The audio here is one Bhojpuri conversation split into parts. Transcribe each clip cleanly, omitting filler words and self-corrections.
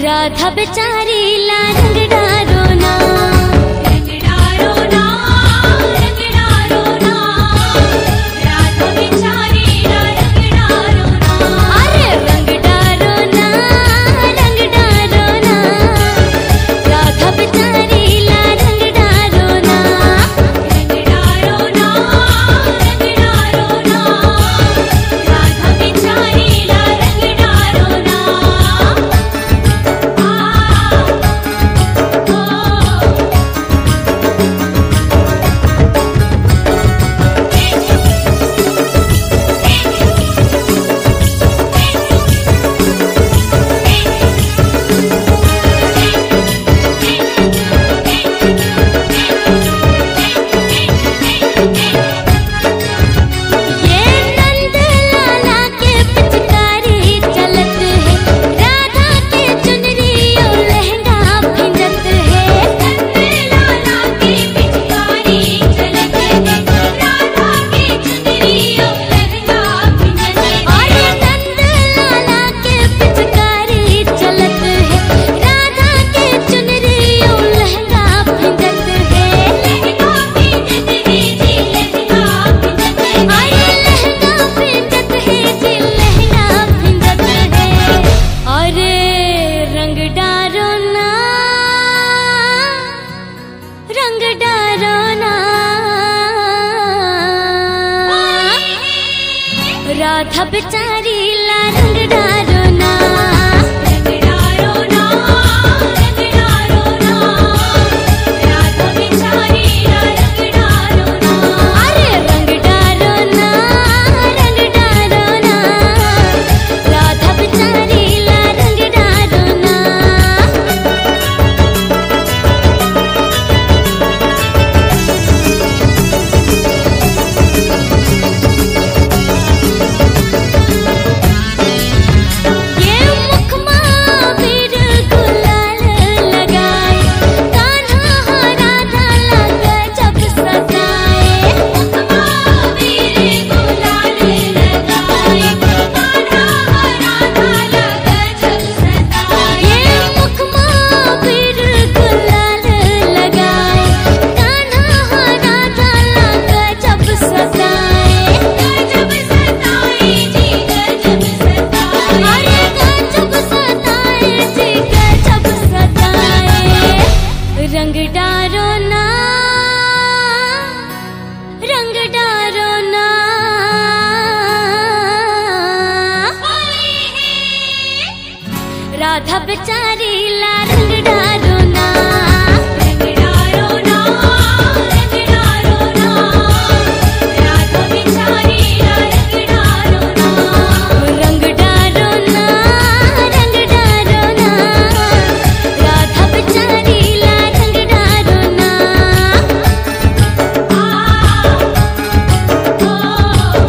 राधा बेचारी ला रंग डारो ना, रंग डारो ना, रंग डारो ना, राधा बेचारी ला रंग डारो ना। अरे रंग डारो ना, रंग डारो ना, राधा बेचारी ला रंग डारो ना, रंग डारो ना, रंग डारो ना, राधा बेचारी ला रंग डारो ना। राधा बेचारी ला रंग डारो ना, रंग डारो ना, रंग डारो ना, राधा बेचारी ला रंग डारो ना। अरे रंग डारो ना, रंग डारो ना, राधा बेचारी ला रंग डारो ना। रंग डारो ना, रंग डारो ना, राधा बेचारी ला रंग डारो ना, रंग डारो ना, रंग डारो ना, राधा बेचारी ला रंग डारो ना। रंग डारो ना,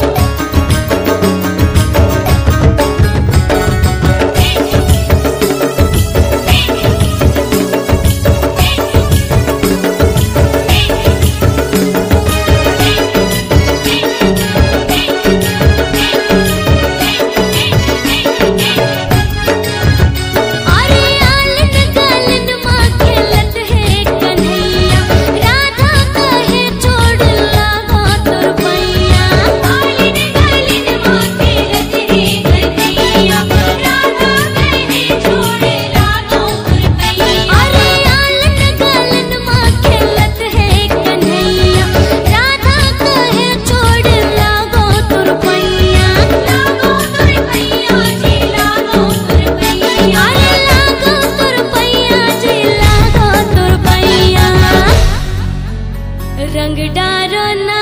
रंग डारो ना, राधा बेचारी ला रंग डारो ना। रंग डारो ना,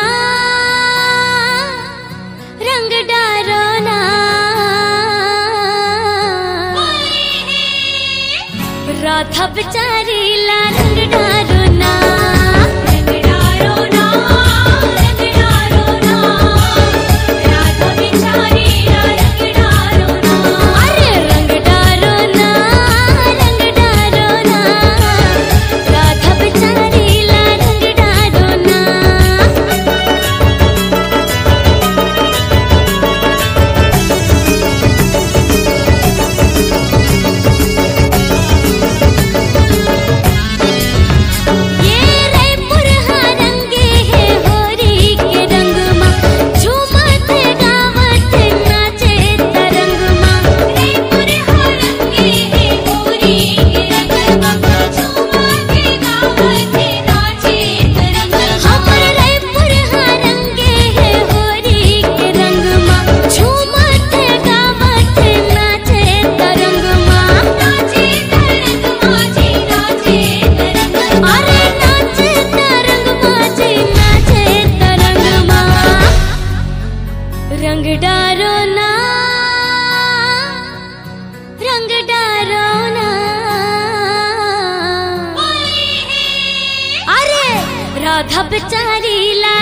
रंग डारो ना, राधा बेचारी ला रंग डारो ना, रंग डारो ना, रंग डारो ना, राधा बेचारी ला रंग डारो ना। अरे रंग डारो ना, रंग डारो ना, राधा बेचारी ला रंग डारो ना। राधा बेचारी ला